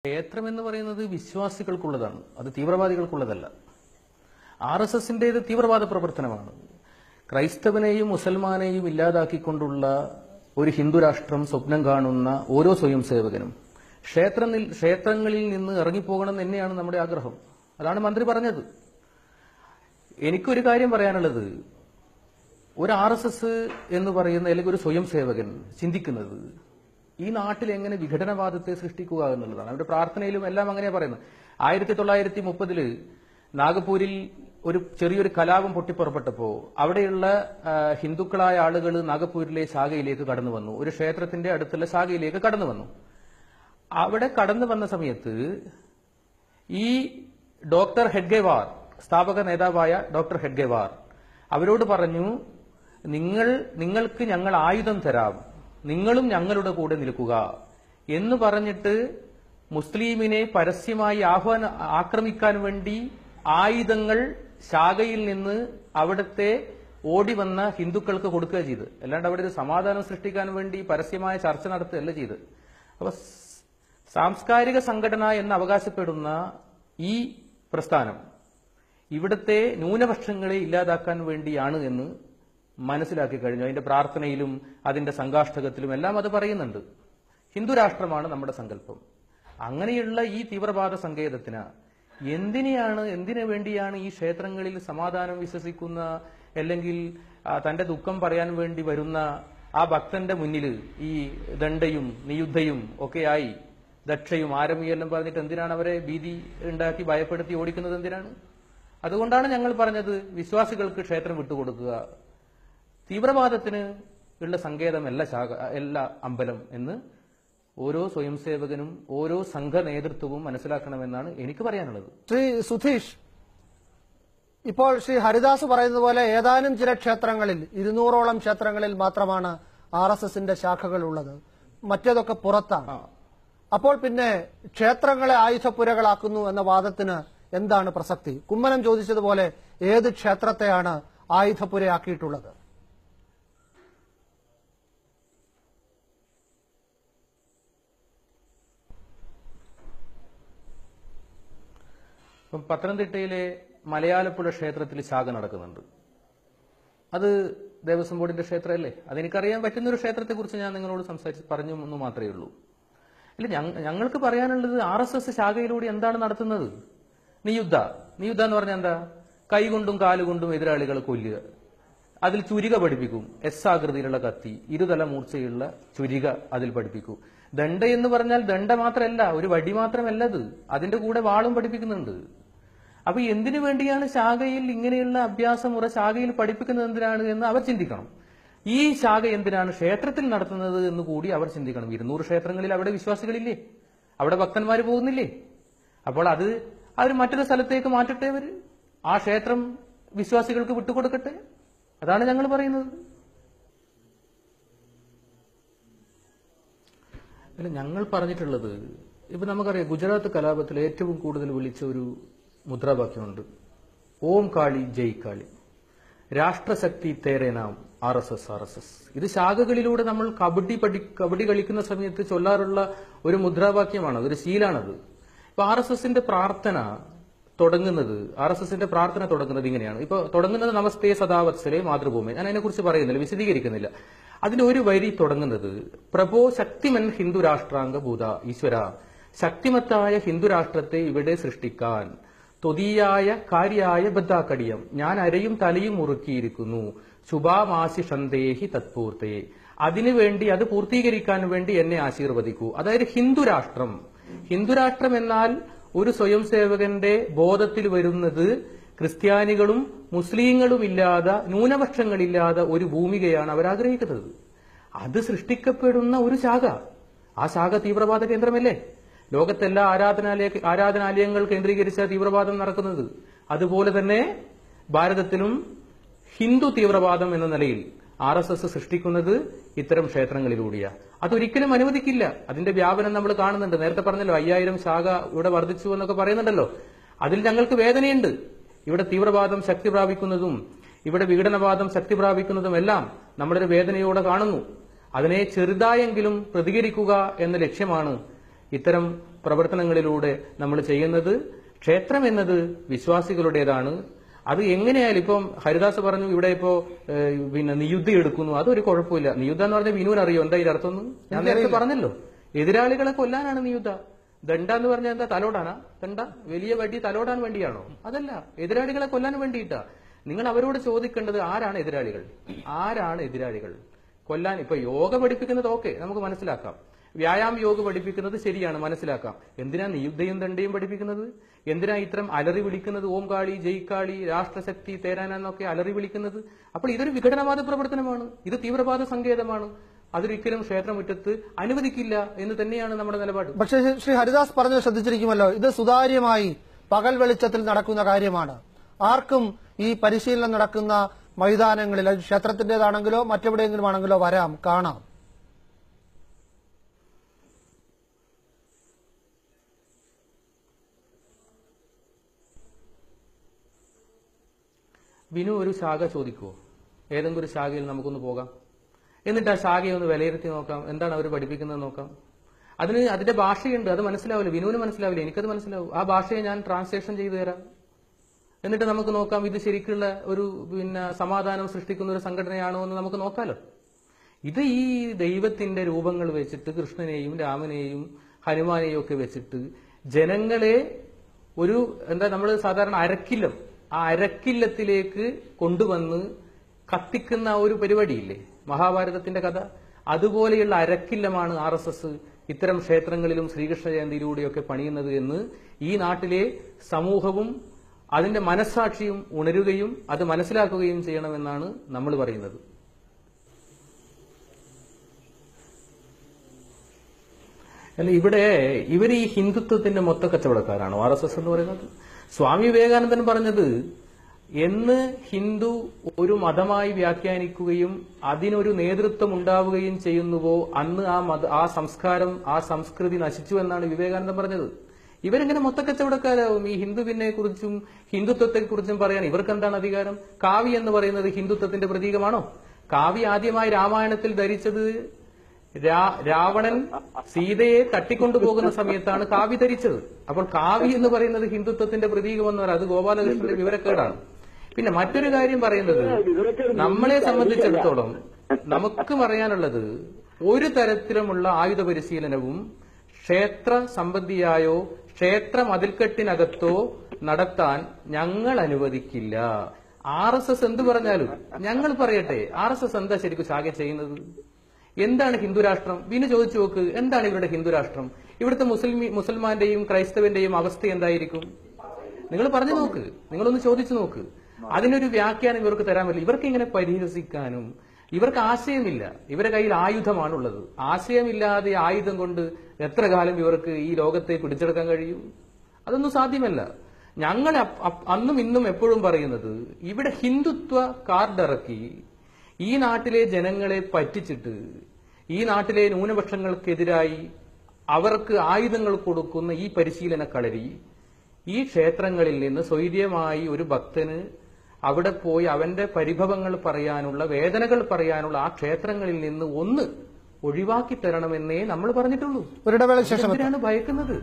ക്ഷേത്രം എന്ന് പറയുന്നത് വിശ്വാസികൾക്കുള്ളതാണ്, അത് തീവ്രവാദികൾക്കുള്ളതല്ല. RSSന്റേത് തീവ്രവാദ പ്രവർത്തനമാണ്. ക്രൈസ്തവനെയും മുസൽമാനെയും ഇല്ലാതാക്കിക്കൊണ്ടുള്ള ഒരു ഹിന്ദു രാഷ്ട്രം സ്വപ്നം കാണുന്ന ഓരോ സ്വയം സേവകനും ക്ഷേത്രങ്ങളിൽ നിന്ന് ഇറങ്ങിപ്പോകണം തന്നെയാണ് നമ്മുടെ ആഗ്രഹം. അതാണ് മന്ത്രി പറഞ്ഞത്. എനിക്കൊരു കാര്യം പറയാനുള്ളത്, ഒരു RSS എന്ന് പറയുന്ന അല്ലെങ്കിൽ ഒരു സ്വയം സേവകൻ ചിന്തിക്കുന്നത് ഈ നാട്ടിൽ എങ്ങനെ വിഘടനവാദത്തെ സൃഷ്ടിക്കുക എന്നുള്ളതാണ്. അവരുടെ പ്രാർത്ഥനയിലും എല്ലാം അങ്ങനെയാ പറയുന്നത്. 1930 നാഗപൂരിൽ ഒരു ചെറിയൊരു കലാപം പൊട്ടിപ്പുറപ്പെട്ടപ്പോൾ അവിടെയുള്ള ഹിന്ദുക്കളായ ആളുകൾ നാഗപൂരിലെ ശാഖയിലേക്ക് കടന്നു വന്നു. ഒരു ക്ഷേത്രത്തിന്റെ അടുത്തുള്ള ശാഖയിലേക്ക് കടന്നു വന്നു. അവിടെ കടന്നു വന്ന സമയത്ത് ഈ ഡോക്ടർ ഹെഡ്ഗേവാർ, സ്ഥാപക നേതാവായ ഡോക്ടർ ഹെഡ്ഗേവാർ അവരോട് പറഞ്ഞു, നിങ്ങൾക്ക് ഞങ്ങൾ ആയുധം തരാം, നിങ്ങളും ഞങ്ങളുടെ കൂടെ നിൽക്കുക എന്ന് പറഞ്ഞിട്ട് മുസ്ലിമിനെ പരസ്യമായി ആക്രമിക്കാൻ വേണ്ടി ആയുധങ്ങൾ ശാഖയിൽ നിന്ന് അവിടുത്തെ ഓടി വന്ന ഹിന്ദുക്കൾക്ക് കൊടുക്കുക ചെയ്ത്. അല്ലാണ്ട് അവിടെ ഒരു സമാധാനം സൃഷ്ടിക്കാൻ വേണ്ടി പരസ്യമായ ചർച്ച നടത്തുകയല്ല ചെയ്ത്. അപ്പൊ സാംസ്കാരിക സംഘടന എന്ന് അവകാശപ്പെടുന്ന ഈ പ്രസ്ഥാനം ഇവിടുത്തെ ന്യൂനപക്ഷങ്ങളെ ഇല്ലാതാക്കാൻ വേണ്ടിയാണ് എന്ന് മനസ്സിലാക്കി കഴിഞ്ഞു. അതിന്റെ പ്രാർത്ഥനയിലും അതിന്റെ സംഘാഷ്ടകത്തിലും എല്ലാം അത് പറയുന്നുണ്ട്. ഹിന്ദു രാഷ്ട്രമാണ് നമ്മുടെ സങ്കല്പം. അങ്ങനെയുള്ള ഈ തീവ്രവാദ സങ്കേതത്തിന് എന്തിനു വേണ്ടിയാണ് ഈ ക്ഷേത്രങ്ങളിൽ സമാധാനം വിശ്വസിക്കുന്ന അല്ലെങ്കിൽ തന്റെ ദുഃഖം പറയാൻ വേണ്ടി വരുന്ന ആ ഭക്തന്റെ മുന്നിൽ ഈ ദണ്ഡയും നിയുദ്ധയും ഒക്കെയായി ദക്ഷയും ആരമിയെല്ലാം പറഞ്ഞിട്ട് എന്തിനാണ് അവരെ ഭീതി ഉണ്ടാക്കി ഭയപ്പെടുത്തി ഓടിക്കുന്നത്? എന്തിനാണ്? അതുകൊണ്ടാണ് ഞങ്ങൾ പറഞ്ഞത്, വിശ്വാസികൾക്ക് ക്ഷേത്രം വിട്ടുകൊടുക്കുക, തീവ്രവാദത്തിന് ഉള്ള സങ്കേതമല്ല എല്ലാ അമ്പലം എന്ന് ഓരോ സ്വയം സേവകനും ഓരോ സംഘ നേതൃത്വവും മനസ്സിലാക്കണമെന്നാണ് എനിക്ക് പറയാനുള്ളത്. ശ്രീ സുധീഷ്, ഇപ്പോൾ ശ്രീ ഹരിദാസ് പറയുന്നത് പോലെ ഏതാനും ചില ക്ഷേത്രങ്ങളിൽ 200ഓളം ക്ഷേത്രങ്ങളിൽ മാത്രമാണ് RSSന്റെ ശാഖകൾ ഉള്ളത്, മറ്റേതൊക്കെ പുറത്താണ്. അപ്പോൾ പിന്നെ ക്ഷേത്രങ്ങളെ ആയുധപ്പുരകളാക്കുന്നു എന്ന വാദത്തിന് എന്താണ് പ്രസക്തി? കുമ്മനം ചോദിച്ചതുപോലെ ഏത് ക്ഷേത്രത്തെയാണ് ആയുധപ്പുരയാക്കിയിട്ടുള്ളത്? ഇപ്പം പത്തനംതിട്ടയിലെ മലയാലപ്പുഴ ക്ഷേത്രത്തിൽ ശാഖ നടക്കുന്നുണ്ട്. അത് ദേവസ്വം ബോർഡിന്റെ ക്ഷേത്രമല്ലേ? അതെനിക്കറിയാൻ പറ്റുന്ന ഒരു ക്ഷേത്രത്തെക്കുറിച്ച് ഞാൻ നിങ്ങളോട് പറഞ്ഞു എന്ന് മാത്രമേ ഉള്ളൂ. ഇല്ല, ഞങ്ങൾക്ക് പറയാനുള്ളത് RSS ശാഖയിലൂടെ എന്താണ് നടത്തുന്നത്? നിയുദ്ധ എന്ന് പറഞ്ഞാൽ എന്താ? കൈകൊണ്ടും കാലുകൊണ്ടും എതിരാളികളെ കൊല്ലുക. അതിൽ ചുരിക പഠിപ്പിക്കും, S ആകൃതിയിലുള്ള കത്തി, ഇരുതല മൂർച്ചയുള്ള ചുരിക അതിൽ പഠിപ്പിക്കും. ദണ്ഡ എന്ന് പറഞ്ഞാൽ ദണ്ഡ മാത്രമല്ല, ഒരു വടി മാത്രമല്ല, അതിന്റെ കൂടെ വാളും പഠിപ്പിക്കുന്നുണ്ട്. അപ്പൊ എന്തിനു വേണ്ടിയാണ് ശാഖയിൽ ഇങ്ങനെയുള്ള അഭ്യാസമുറ ശാഖയിൽ പഠിപ്പിക്കുന്നത് എന്തിനാണ് എന്ന് അവർ ചിന്തിക്കണം. ഈ ശാഖ എന്തിനാണ് ക്ഷേത്രത്തിൽ നടത്തുന്നത് എന്ന് കൂടി അവർ ചിന്തിക്കണം. 200 ക്ഷേത്രങ്ങളിൽ അവിടെ വിശ്വാസികളില്ലേ? അവിടെ ഭക്തന്മാർ പോകുന്നില്ലേ? അപ്പോൾ അത് മറ്റൊരു സ്ഥലത്തേക്ക് മാറ്റട്ടെ, അവര് ആ ക്ഷേത്രം വിശ്വാസികൾക്ക് വിട്ടുകൊടുക്കട്ടെ. അതാണ് ഞങ്ങൾ പറയുന്നത്. അല്ല, ഞങ്ങൾ പറഞ്ഞിട്ടുള്ളത്, ഇപ്പൊ നമുക്കറിയാം, ഗുജറാത്ത് കലാപത്തിൽ ഏറ്റവും കൂടുതൽ വിളിച്ച ഒരു മുദ്രാവാക്യമുണ്ട്, ഓം കാളി ജയ് കാളി, രാഷ്ട്രശക്തി തേരെ നാം RSS. ഇത് ശാഖകളിലൂടെ നമ്മൾ കബഡി കളിക്കുന്ന സമയത്ത് ചൊല്ലാറുള്ള ഒരു മുദ്രാവാക്യമാണ്, അതൊരു ശീലാണത്. ഇപ്പൊ RSSന്റെ പ്രാർത്ഥന തുടങ്ങുന്നത് ഇങ്ങനെയാണ്. ഇപ്പൊ തുടങ്ങുന്നത് നമസ്തേ സദാവത്സലേ മാതൃഭൂമി. ഞാൻ അതിനെക്കുറിച്ച് പറയുന്നില്ല, വിശദീകരിക്കുന്നില്ല. അതിന്റെ ഒരു വരി തുടങ്ങുന്നത്, പ്രഭോ ശക്തിമൻ ഹിന്ദു രാഷ്ട്രാംഗ ഭൂത ഈശ്വര, ശക്തിമത്തായ ഹിന്ദു രാഷ്ട്രത്തെ ഇവിടെ സൃഷ്ടിക്കാൻ തൊതിയായ കാര്യായ ബദ്ധാക്കടിയം, ഞാൻ അരയും തലയും മുറുക്കിയിരിക്കുന്നു, ശുഭാമാശി ഷന്തേഹി തത്പൂർത്തേ, അതിനുവേണ്ടി അത് പൂർത്തീകരിക്കാൻ വേണ്ടി എന്നെ ആശീർവദിക്കൂ. അതായത് ഹിന്ദുരാഷ്ട്രം എന്നാൽ ഒരു സ്വയം സേവകന്റെ ബോധത്തിൽ വരുന്നത് ക്രിസ്ത്യാനികളും മുസ്ലിങ്ങളും ഇല്ലാതെ, ന്യൂനപക്ഷങ്ങളില്ലാതെ ഒരു ഭൂമികയാണ് അവർ ആഗ്രഹിക്കുന്നത്. അത് സൃഷ്ടിക്കപ്പെടുന്ന ഒരു ശാഖ, ആ ശാഖ തീവ്രവാദ കേന്ദ്രമല്ലേ? ലോകത്തെല്ലാ ആരാധനാലയങ്ങൾ കേന്ദ്രീകരിച്ച തീവ്രവാദം നടക്കുന്നത്. അതുപോലെ തന്നെ ഭാരതത്തിലും ഹിന്ദു തീവ്രവാദം എന്ന നിലയിൽ RSS സൃഷ്ടിക്കുന്നത് ഇത്തരം ക്ഷേത്രങ്ങളിലൂടെയാണ്. അതൊരിക്കലും അനുവദിക്കില്ല. അതിന്റെ വ്യാപനം നമ്മൾ കാണുന്നുണ്ട്. നേരത്തെ പറഞ്ഞല്ലോ, 5000 ശാഖ ഇവിടെ വർദ്ധിച്ചു എന്നൊക്കെ പറയുന്നുണ്ടല്ലോ. അതിൽ ഞങ്ങൾക്ക് വേദനയുണ്ട്. ഇവിടെ തീവ്രവാദം ശക്തി പ്രാപിക്കുന്നതും ഇവിടെ വിഘടനവാദം ശക്തി പ്രാപിക്കുന്നതും എല്ലാം നമ്മളൊരു വേദനയോടെ കാണുന്നു. അതിനെ ചെറുതായെങ്കിലും പ്രതികരിക്കുക എന്ന ലക്ഷ്യമാണ് ഇത്തരം പ്രവർത്തനങ്ങളിലൂടെ നമ്മൾ ചെയ്യുന്നത്. ക്ഷേത്രം എന്നത് വിശ്വാസികളുടേതാണ്. അത് എങ്ങനെയായാലും ഇപ്പം ഹരിദാസ് പറഞ്ഞു ഇവിടെ ഇപ്പോ പിന്നെ നിയുദ്ധ എടുക്കുന്നു, അതൊരു കുഴപ്പമില്ല. നിയുദ്ധ എന്ന് പറഞ്ഞാൽ വിനുവിന് അറിയോ എന്താ ഇതിന്റെ അർത്ഥം? ഞാൻ നേരത്തെ പറഞ്ഞല്ലോ, എതിരാളികളെ കൊല്ലാനാണ് നിയുദ്ധ. ദണ്ഡ എന്ന് പറഞ്ഞാൽ എന്താ? തലോടാനാ? ദണ്ഡ വലിയ വടി തലോടാൻ വേണ്ടിയാണോ? അതല്ല, എതിരാളികളെ കൊല്ലാൻ വേണ്ടിയിട്ടാ. നിങ്ങൾ അവരോട് ചോദിക്കേണ്ടത് ആരാണ് എതിരാളികൾ, ആരാണ് എതിരാളികൾ കൊല്ലാൻ. ഇപ്പൊ യോഗ പഠിപ്പിക്കുന്നത് ഓക്കെ, നമുക്ക് മനസ്സിലാക്കാം. വ്യായാമ യോഗ പഠിപ്പിക്കുന്നത് ശരിയാണ്, മനസ്സിലാക്കാം. എന്തിനാ നിയുദ്ധയും ദണ്ഡയും പഠിപ്പിക്കുന്നത്? എന്തിനാ ഇത്തരം അലറി വിളിക്കുന്നത്? ഓം കാളി, ജയ് കാളി, രാഷ്ട്രശക്തി, തേരാനെന്നൊക്കെ അലറി വിളിക്കുന്നത്? അപ്പോൾ ഇതൊരു വിഘടനവാദ പ്രവർത്തനമാണ്, ഇത് തീവ്രവാദ സങ്കേതമാണ്. അതൊരിക്കലും ക്ഷേത്രമുറ്റത്ത് അനുവദിക്കില്ല എന്ന് തന്നെയാണ് നമ്മുടെ നിലപാട്. പക്ഷേ ശ്രീ ഹരിദാസ് പറഞ്ഞത് ശ്രദ്ധിച്ചിരിക്കുമല്ലോ, ഇത് സുതാര്യമായി പകൽ വെളിച്ചത്തിൽ നടക്കുന്ന കാര്യമാണ്. ആർക്കും ഈ പരിശീലനം നടക്കുന്ന മൈതാനങ്ങളിൽ, അത് ക്ഷേത്രത്തിന്റേതാണെങ്കിലോ മറ്റെവിടെയെങ്കിലും ആണെങ്കിലോ വരാം, കാണാം. വിനു ഒരു ശാഖ ചോദിക്കുവോ? ഏതെങ്കിലും ഒരു ശാഖയിൽ നമുക്കൊന്ന് പോകാം, എന്നിട്ട് ആ ശാഖയെ ഒന്ന് വിലയിരുത്തി നോക്കാം, എന്താണ് അവർ പഠിപ്പിക്കുന്നത് നോക്കാം. അതിന്റെ ഭാഷയുണ്ട്, അത് മനസ്സിലാവില്ല, വിനുവിന് മനസ്സിലാവില്ല, എനിക്കത് മനസ്സിലാവും. ആ ഭാഷയെ ഞാൻ ട്രാൻസ്ലേഷൻ ചെയ്തു തരാം. എന്നിട്ട് നമുക്ക് നോക്കാം ഇത് ശരിക്കുള്ള ഒരു സമാധാനം സൃഷ്ടിക്കുന്ന ഒരു സംഘടനയാണോ എന്ന് നമുക്ക് നോക്കാലോ. ഇത് ഈ ദൈവത്തിന്റെ രൂപങ്ങൾ വെച്ചിട്ട് കൃഷ്ണനെയും രാമനെയും ഹനുമാനെയും ഒക്കെ വെച്ചിട്ട് ജനങ്ങളെ ഒരു നമ്മൾ സാധാരണ അരക്കില്ലം, ആ അരക്കില്ലത്തിലേക്ക് കൊണ്ടുവന്ന് കത്തിക്കുന്ന ഒരു പരിപാടിയില്ലേ, മഹാഭാരതത്തിന്റെ കഥ, അതുപോലെയുള്ള അരക്കില്ലമാണ് RSS ഇത്തരം ക്ഷേത്രങ്ങളിലും ശ്രീകൃഷ്ണ ജയന്തിയിലൂടെയൊക്കെ പണിയുന്നത് എന്ന് ഈ നാട്ടിലെ സമൂഹവും അതിന്റെ മനസ്സാക്ഷിയും ഉണരുകയും അത് മനസ്സിലാക്കുകയും ചെയ്യണമെന്നാണ് നമ്മൾ പറയുന്നത്. അല്ല, ഇവിടെ ഇവർ ഈ ഹിന്ദുത്വത്തിന്റെ മൊത്ത കച്ചവടക്കാരാണോ RSS എന്ന് പറയുന്നത്? സ്വാമി വിവേകാനന്ദൻ പറഞ്ഞത്, എന്ന് ഹിന്ദു ഒരു മതമായി വ്യാഖ്യാനിക്കുകയും അതിനൊരു നേതൃത്വം ഉണ്ടാവുകയും ചെയ്യുന്നുവോ അന്ന് ആ സംസ്കാരം, ആ സംസ്കൃതി നശിച്ചു എന്നാണ് വിവേകാനന്ദൻ പറഞ്ഞത്. ഇവരെങ്ങനെ മൊത്തക്കച്ചവടക്കാരാവും? ഈ ഹിന്ദുവിനെ കുറിച്ചും ഹിന്ദുത്വത്തെക്കുറിച്ചും പറയാൻ ഇവർക്ക് എന്താണ് അധികാരം? കാവി എന്ന് പറയുന്നത് ഹിന്ദുത്വത്തിന്റെ പ്രതീകമാണോ? കാവി ആദ്യമായി രാമായണത്തിൽ ധരിച്ചത് രാവണൻ സീതയെ തട്ടിക്കൊണ്ടുപോകുന്ന സമയത്താണ് കാവി ധരിച്ചത്. അപ്പോൾ കാവി എന്ന് പറയുന്നത് ഹിന്ദുത്വത്തിന്റെ പ്രതീകമെന്ന് പറയാം, അത് ഗോപാലകൃഷ്ണന്റെ വിവരക്കേടാണ്. പിന്നെ മറ്റൊരു കാര്യം പറയുന്നത്, നമ്മളെ സംബന്ധിച്ചിടത്തോളം നമുക്ക് പറയാനുള്ളത്, ഒരു തരത്തിലുമുള്ള ആയുധ പരിശീലനവും ക്ഷേത്ര സംബന്ധിയായോ ക്ഷേത്ര മതിൽക്കെട്ടിനകത്തോ നടത്താൻ ഞങ്ങൾ അനുവദിക്കില്ല. RSS എന്ത് പറഞ്ഞാലും ഞങ്ങൾ പറയട്ടെ, RSS എന്താ ശരിക്കും ശാഖ ചെയ്യുന്നത്? എന്താണ് ഹിന്ദുരാഷ്ട്രം? വിനു ചോദിച്ചു നോക്ക്, എന്താണ് ഇവരുടെ ഹിന്ദുരാഷ്ട്രം? ഇവിടുത്തെ മുസൽമാന്റെയും ക്രൈസ്തവന്റെയും അവസ്ഥ എന്തായിരിക്കും? നിങ്ങൾ പറഞ്ഞു നോക്ക്, നിങ്ങളൊന്ന് ചോദിച്ചു നോക്ക്. അതിനൊരു വ്യാഖ്യാനം ഇവർക്ക് തരാൻ പറ്റില്ല. ഇവർക്ക് ഇങ്ങനെ പരിഹസിക്കാനും ഇവർക്ക് ആശയമില്ല. ഇവരുടെ കയ്യിൽ ആയുധമാണുള്ളത്. ആശയമില്ലാതെ ആയുധം കൊണ്ട് എത്ര കാലം ഇവർക്ക് ഈ ലോകത്തെ പിടിച്ചെടുക്കാൻ കഴിയും? അതൊന്നും സാധ്യമല്ല. ഞങ്ങൾ അന്നും ഇന്നും എപ്പോഴും പറയുന്നത്, ഇവിടെ ഹിന്ദുത്വ കാർഡിറക്കി ഈ നാട്ടിലെ ജനങ്ങളെ പറ്റിച്ചിട്ട് ഈ നാട്ടിലെ ന്യൂനപക്ഷങ്ങൾക്കെതിരായി അവർക്ക് ആയുധങ്ങൾ കൊടുക്കുന്ന ഈ പരിശീലന കളരി ഈ ക്ഷേത്രങ്ങളിൽ നിന്ന് സ്വൈര്യമായി ഒരു ഭക്തന് അവിടെ പോയി അവന്റെ പരിഭവങ്ങൾ പറയാനുള്ള, വേദനകൾ പറയാനുള്ള ആ ക്ഷേത്രങ്ങളിൽ നിന്ന് ഒന്ന് ഒഴിവാക്കി തരണമെന്നേ നമ്മൾ പറഞ്ഞിട്ടുള്ളൂ. ഒരിടവേളയ്ക്ക് ശേഷം ഭയക്കുന്നത്